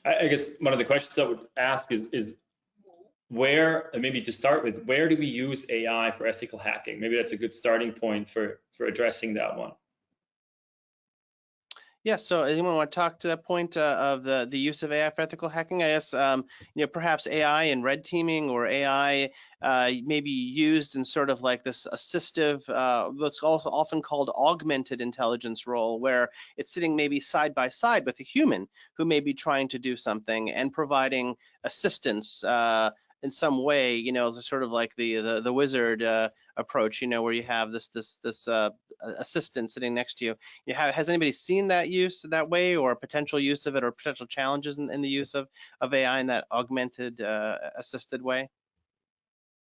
S3: I guess one of the questions I would ask is where, and maybe to start with, where do we use AI for ethical hacking? Maybe that's a good starting point for addressing that one.
S2: Yeah, so anyone want to talk to that point of the use of AI for ethical hacking? I guess perhaps AI in red teaming, or AI may be used in sort of like this assistive, what's also often called augmented intelligence role, where it's sitting maybe side by side with a human who may be trying to do something and providing assistance in some way, sort of like the wizard approach, where you have this assistant sitting next to you. Has anybody seen that use that way, or potential use of it, or potential challenges in the use of AI in that augmented assisted way?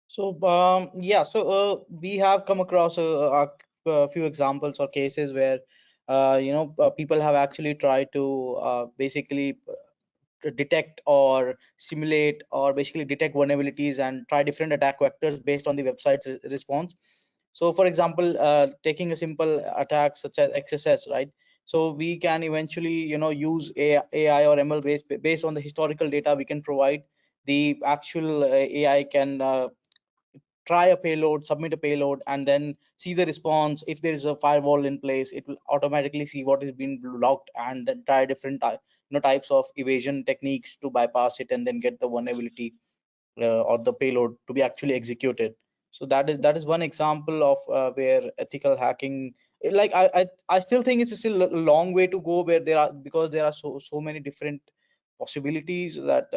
S5: So yeah, so we have come across a few examples or cases where people have actually tried to basically detect or simulate or basically detect vulnerabilities and try different attack vectors based on the website's response. So for example, taking a simple attack such as XSS, right? So we can eventually use AI or ML based on the historical data we can provide. The actual AI can try a payload, submit a payload, and then see the response. If there is a firewall in place, it will automatically see what is being locked and then try different types of evasion techniques to bypass it and then get the vulnerability or the payload to be actually executed. So that is one example of where ethical hacking, like I still think it's still a long way to go, where because there are so many different possibilities that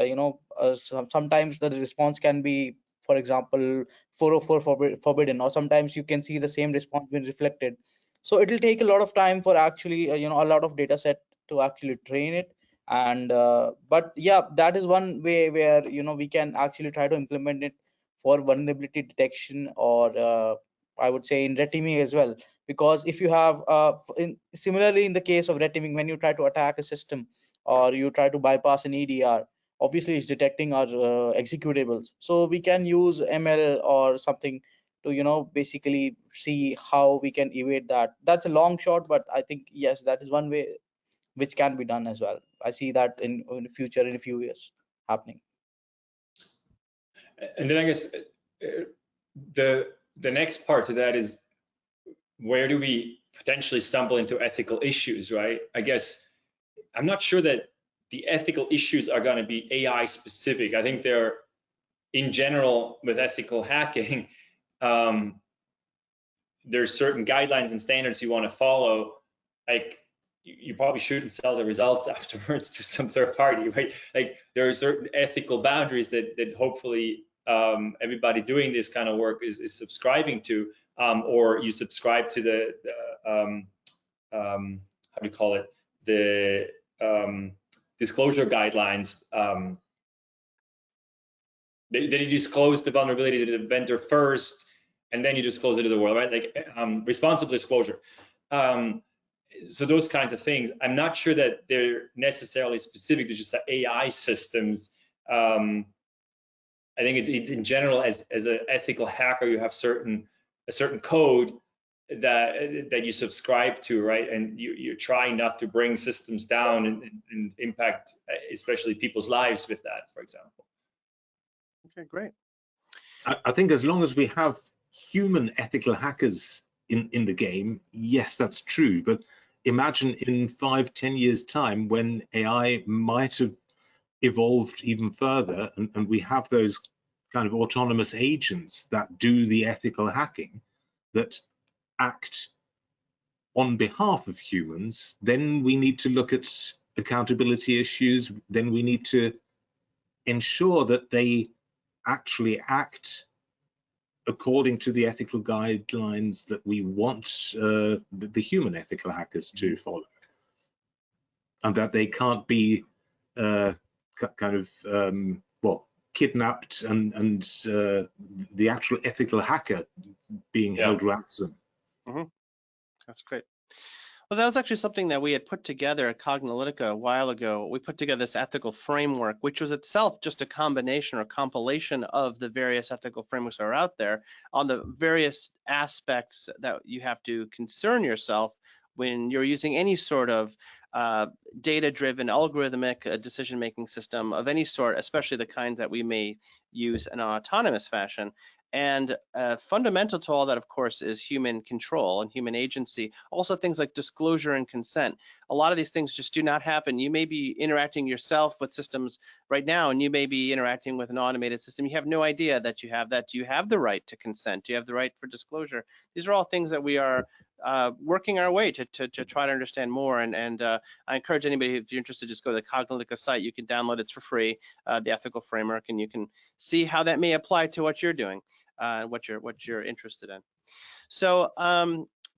S5: sometimes the response can be, for example, 404 forbidden, or sometimes you can see the same response being reflected. So it will take a lot of time for actually a lot of data set to actually train it. And but yeah, that is one way where we can actually try to implement it for vulnerability detection, or I would say in red teaming as well. Because if you have similarly in the case of red teaming, when you try to attack a system or you try to bypass an EDR, obviously it's detecting our executables. So we can use ML or something to basically see how we can evade that. That's a long shot, but I think yes, that is one way which can be done as well. I see that in the future, in a few years, happening.
S3: And then I guess the next part to that is, where do we potentially stumble into ethical issues, right? I guess I'm not sure that the ethical issues are going to be AI specific. I think they're, in general, with ethical hacking, there's certain guidelines and standards you want to follow. Like, you probably shouldn't sell the results afterwards to some third party, right? Like, there are certain ethical boundaries that hopefully everybody doing this kind of work is subscribing to, or you subscribe to the how do you call it, the disclosure guidelines. That you disclose the vulnerability to the vendor first, and then you disclose it to the world, right? Like responsible disclosure. So those kinds of things, I'm not sure that they're necessarily specific to just the AI systems. I think it's in general, as an ethical hacker, you have a certain code that you subscribe to, right? And you're trying not to bring systems down and impact, especially people's lives with that, for example.
S2: Okay, great.
S4: I think as long as we have human ethical hackers in the game, yes, that's true. But imagine in 5-10 years' time when AI might have evolved even further, and we have those kind of autonomous agents that do the ethical hacking that act on behalf of humans. Then we need to look at accountability issues. Then we need to ensure that they actually act according to the ethical guidelines that we want the human ethical hackers to follow, and that they can't be kind of well, kidnapped and the actual ethical hacker being held ransom.
S2: That's great. Well, that was actually something that we had put together at Cognilytica a while ago. We put together this ethical framework, which was itself just a combination or compilation of the various ethical frameworks that are out there on the various aspects that you have to concern yourself when you're using any sort of data-driven algorithmic decision-making system of any sort, especially the kind that we may use in an autonomous fashion. And fundamental to all that, of course, is human control and human agency. Also things like disclosure and consent. A lot of these things just do not happen. You may be interacting yourself with systems right now, and you may be interacting with an automated system. You have no idea that you have that. Do you have the right to consent? Do you have the right for disclosure? These are all things that we are working our way to try to understand more. And I encourage anybody, if you're interested, just go to the Cognilytica site. You can download it for free, the ethical framework, and you can see how that may apply to what you're doing. What you're interested in. So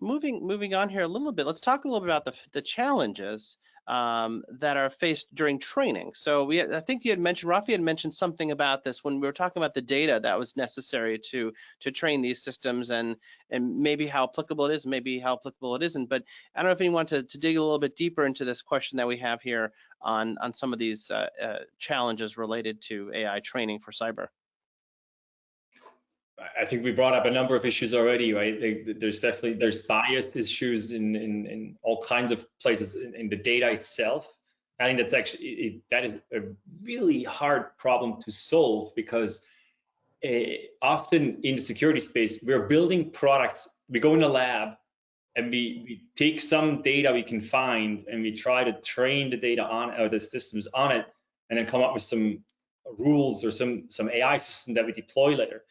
S2: moving on here a little bit, let's talk a little bit about the challenges that are faced during training. So I think you had mentioned, Rafi had mentioned something about this when we were talking about the data that was necessary to train these systems, and maybe how applicable it is, maybe how applicable it isn't. But I don't know if anyone wants to dig a little bit deeper into this question that we have here on some of these challenges related to AI training for cyber.
S3: I think we brought up a number of issues already, right? There's bias issues in all kinds of places in the data itself. I think that's actually that is a really hard problem to solve, because often in the security space, we're building products. We go in a lab and we take some data we can find and we try to train the data on, or the systems on it, and then come up with some rules or some AI system that we deploy later.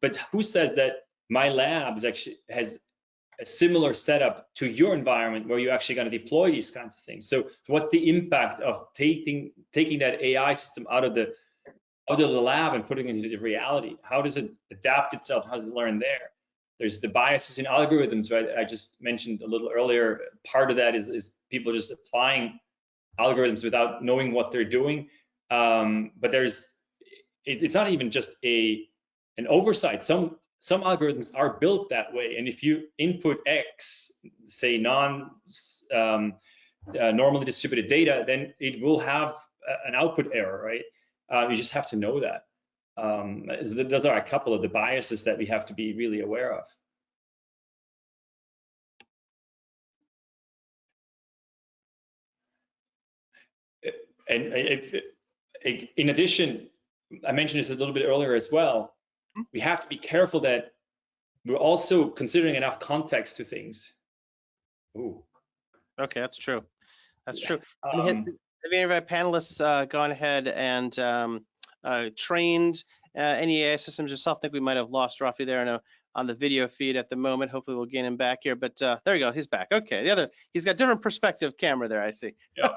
S3: But who says that my lab has a similar setup to your environment where you're actually going to deploy these kinds of things? So what's the impact of taking that AI system out of the lab and putting it into the reality? How does it adapt itself? How does it learn there? There's the biases in algorithms, right? I just mentioned a little earlier. Part of that is people just applying algorithms without knowing what they're doing. But it's not even just an oversight. Some algorithms are built that way, and if you input X, say normally distributed data, then it will have an output error, right? You just have to know that. Those are a couple of the biases that we have to be really aware of. And in addition, I mentioned this a little bit earlier as well, we have to be careful that we're also considering enough context to things. Ooh.
S2: Okay, that's true. That's true. Have any of our panelists gone ahead and trained any AI systems yourself? I think we might have lost Rafi there on the video feed at the moment. Hopefully we'll gain him back here, but there you go, he's back. Okay, he's got different perspective camera there, I see.
S3: Yeah.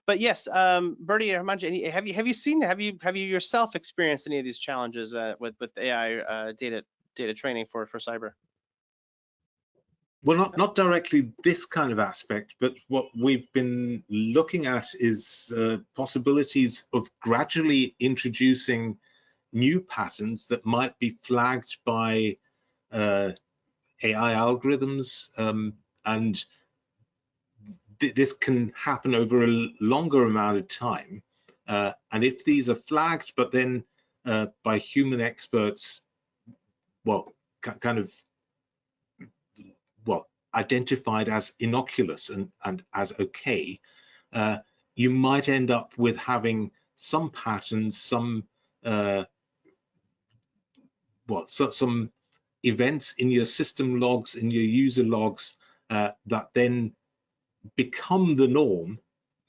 S2: But yes, Bertie or Hemanshu, have you yourself experienced any of these challenges with AI data training for cyber?
S4: Well, not directly this kind of aspect, but what we've been looking at is possibilities of gradually introducing new patterns that might be flagged by AI algorithms, and this can happen over a longer amount of time. And if these are flagged, but then by human experts, well, kind of, well, identified as innocuous and as okay, you might end up with having some patterns, some some events in your system logs, in your user logs, that then become the norm,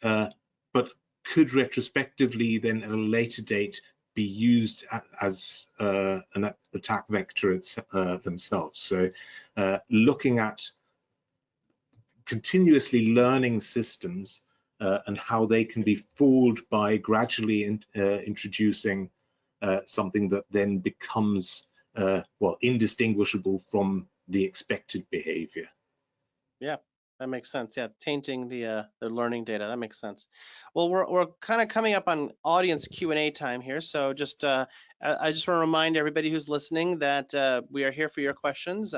S4: but could retrospectively then at a later date be used as an attack vector themselves. So looking at continuously learning systems and how they can be fooled by gradually introducing something that then becomes well, indistinguishable from the expected behavior.
S2: Yeah, that makes sense. Yeah, tainting the learning data. That makes sense. Well, we're kind of coming up on audience Q&A time here, so just I just want to remind everybody who's listening that we are here for your questions.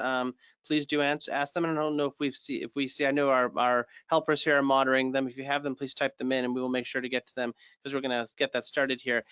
S2: Please do ask them. I don't know if we see. I know our helpers here are monitoring them. If you have them, please type them in, and we will make sure to get to them because we're going to get that started here.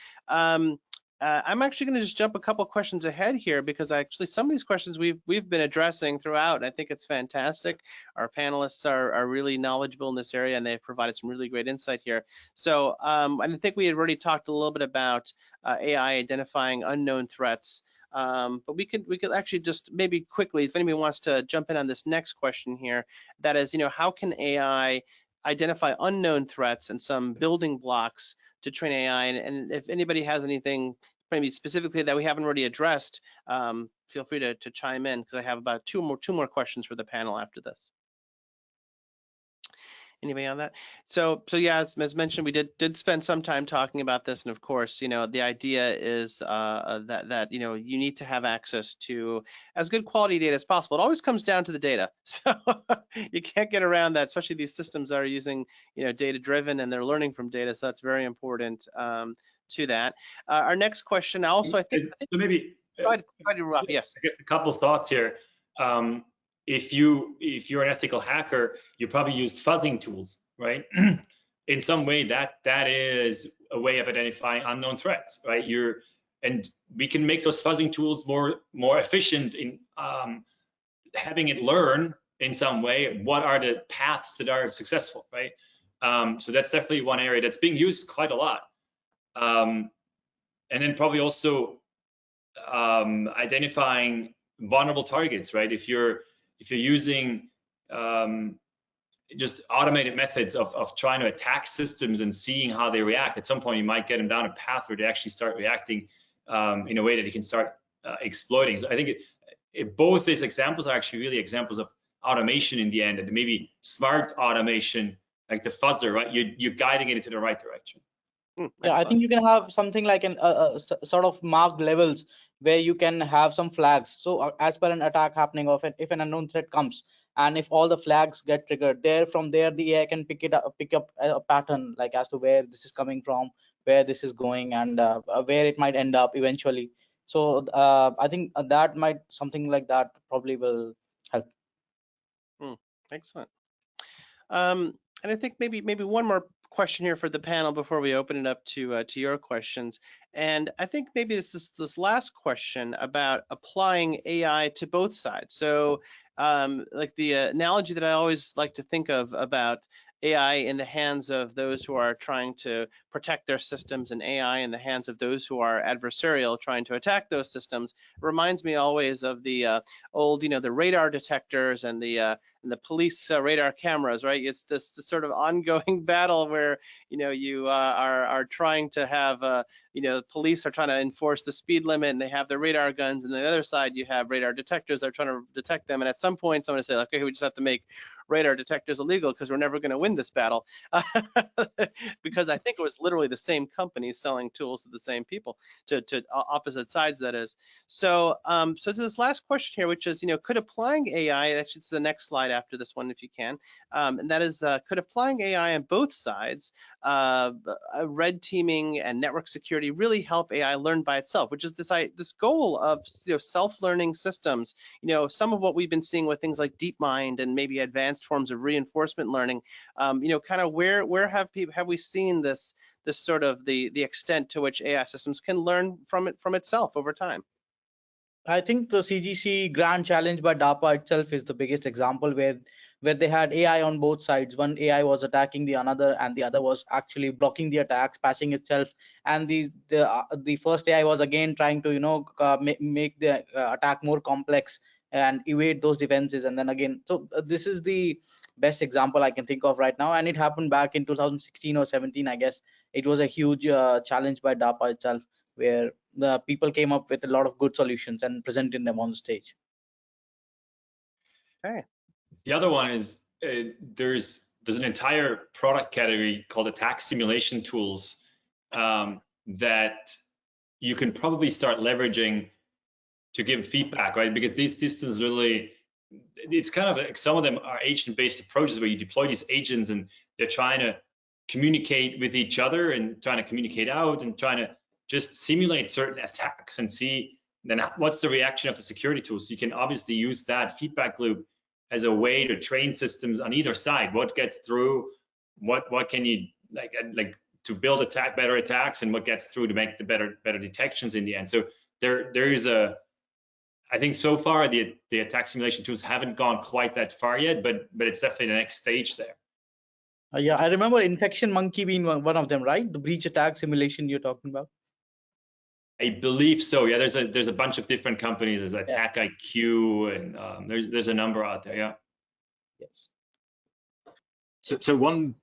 S2: I'm actually going to just jump a couple questions ahead here because actually some of these questions we've been addressing throughout. I think it's fantastic. Our panelists are really knowledgeable in this area and they've provided some really great insight here. So I think we had already talked a little bit about AI identifying unknown threats. But we could actually just maybe quickly, if anybody wants to jump in on this next question here, that is, how can AI identify unknown threats and some building blocks to train AI? And if anybody has anything maybe specifically that we haven't already addressed, feel free to chime in because I have about two more questions for the panel after this. Anybody on that? So yeah, as mentioned, we did spend some time talking about this, and of course, the idea is that you need to have access to as good quality data as possible. It always comes down to the data, so you can't get around that. Especially these systems that are using data driven and they're learning from data, so that's very important to that. Our next question, also, I think
S3: so maybe
S2: go ahead, Rob. Yes.
S3: I guess a couple thoughts here. If you're an ethical hacker, you probably used fuzzing tools, right? In some way, that is a way of identifying unknown threats, right? And we can make those fuzzing tools more efficient in having it learn in some way what are the paths that are successful, right? So that's definitely one area that's being used quite a lot. And then probably also identifying vulnerable targets, right? If you're using just automated methods of trying to attack systems and seeing how they react, at some point you might get them down a path where they actually start reacting in a way that you can start exploiting. So I think both these examples are actually really examples of automation in the end, and maybe smart automation, like the fuzzer, right? You're guiding it into the right direction.
S5: Yeah, I think you can have something like an sort of marked levels where you can have some flags. So as per an attack happening, if an unknown threat comes, and if all the flags get triggered, from there the AI can pick up a pattern, like as to where this is coming from, where this is going, and where it might end up eventually. So I think that might, something like that probably will help.
S2: Excellent. And I think maybe one more question here for the panel before we open it up to your questions. And I think maybe this last question about applying AI to both sides. So like the analogy that I always like to think of about AI in the hands of those who are trying to protect their systems and AI in the hands of those who are adversarial trying to attack those systems reminds me always of the old, the radar detectors and the police radar cameras, right? It's this sort of ongoing battle where you are trying to have police are trying to enforce the speed limit and they have their radar guns, and on the other side you have radar detectors that are trying to detect them. And at some point someone will say, okay, we just have to make radar detectors illegal because we're never going to win this battle. Because I think it was literally the same company selling tools to the same people, to opposite sides, that is. So so to this last question here, which is, could applying AI, that's the next slide after this one if you can, and that is, could applying AI on both sides, red teaming and network security, really help AI learn by itself, which is this goal of self-learning systems. Some of what we've been seeing with things like DeepMind and maybe advanced advanced forms of reinforcement learning. Kind of where have we seen this sort of the extent to which AI systems can learn from itself over time?
S5: I think the CGC Grand Challenge by DARPA itself is the biggest example where they had AI on both sides. One AI was attacking the another, and the other was actually blocking the attacks, patching itself. And the first AI was again trying to make the attack more complex and evade those defenses. And then again, so this is the best example I can think of right now. And it happened back in 2016 or 17, I guess. It was a huge challenge by DARPA itself, where the people came up with a lot of good solutions and presented them on the stage.
S2: Okay.
S3: The other one is there's an entire product category called attack simulation tools that you can probably start leveraging to give feedback, right? Because these systems really, it's kind of like some of them are agent-based approaches where you deploy these agents and they're trying to communicate with each other and trying to communicate out and trying to just simulate certain attacks and see then what's the reaction of the security tools. So you can obviously use that feedback loop as a way to train systems on either side. What gets through? What can you like to build better attacks, and what gets through to make the better detections in the end. So there is I think so far the attack simulation tools haven't gone quite that far yet, but it's definitely the next stage there.
S5: Yeah, I remember Infection Monkey being one of them, right? The breach attack simulation you're talking about.
S3: I believe so. Yeah, there's a bunch of different companies. There's Attack IQ, and there's a number out there. Yeah.
S5: Yes.
S4: So one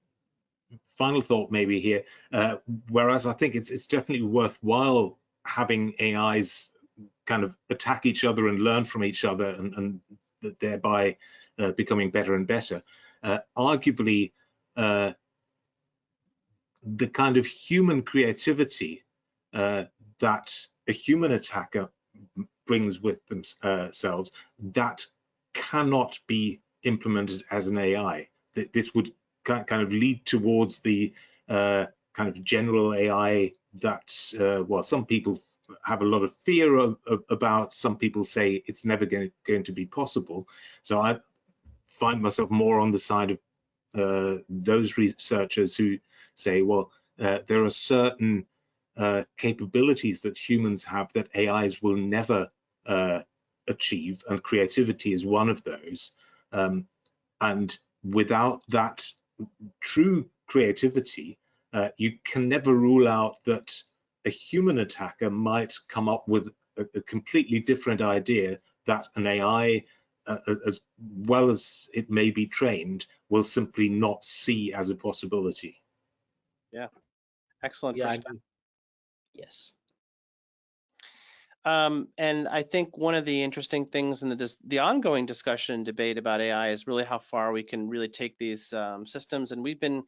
S4: final thought maybe here, whereas I think it's definitely worthwhile having AIs kind of attack each other and learn from each other and thereby becoming better and better. Arguably, the kind of human creativity that a human attacker brings with themselves, that cannot be implemented as an AI. This would kind of lead towards the kind of general AI that, well, some people have a lot of fear about. Some people say it's never going to be possible. So I find myself more on the side of those researchers who say, well, there are certain capabilities that humans have that AIs will never achieve, and creativity is one of those. And without that true creativity, you can never rule out that a human attacker might come up with a completely different idea that an AI, as well as it may be trained, will simply not see as a possibility.
S2: Yeah, excellent
S5: Yeah,
S2: perspective.
S5: yes.
S2: And I think one of the interesting things in the ongoing discussion and debate about AI is really how far we can really take these systems. And we've been,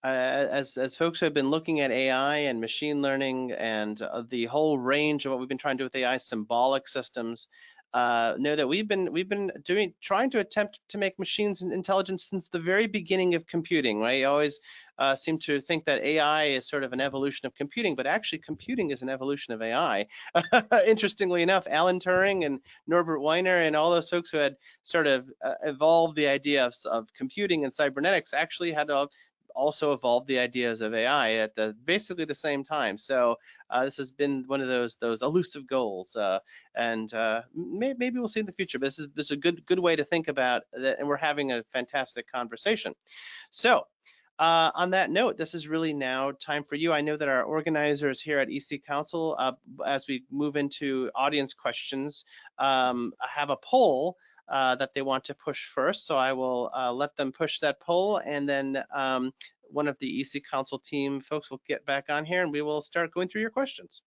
S2: as folks who have been looking at AI and machine learning and the whole range of what we've been trying to do with AI, symbolic systems, know that we've been trying to attempt to make machines intelligent since the very beginning of computing, right? You always seem to think that AI is sort of an evolution of computing, but actually computing is an evolution of AI. Interestingly enough, Alan Turing and Norbert Wiener and all those folks who had sort of evolved the idea of computing and cybernetics actually had also evolved the ideas of AI at basically the same time. So this has been one of those elusive goals, and maybe we'll see in the future. But this is a good way to think about that, and we're having a fantastic conversation. So. On that note, this is really now time for you. I know that our organizers here at EC Council, as we move into audience questions, have a poll that they want to push first. So I will let them push that poll, and then one of the EC Council team folks will get back on here and we will start going through your questions.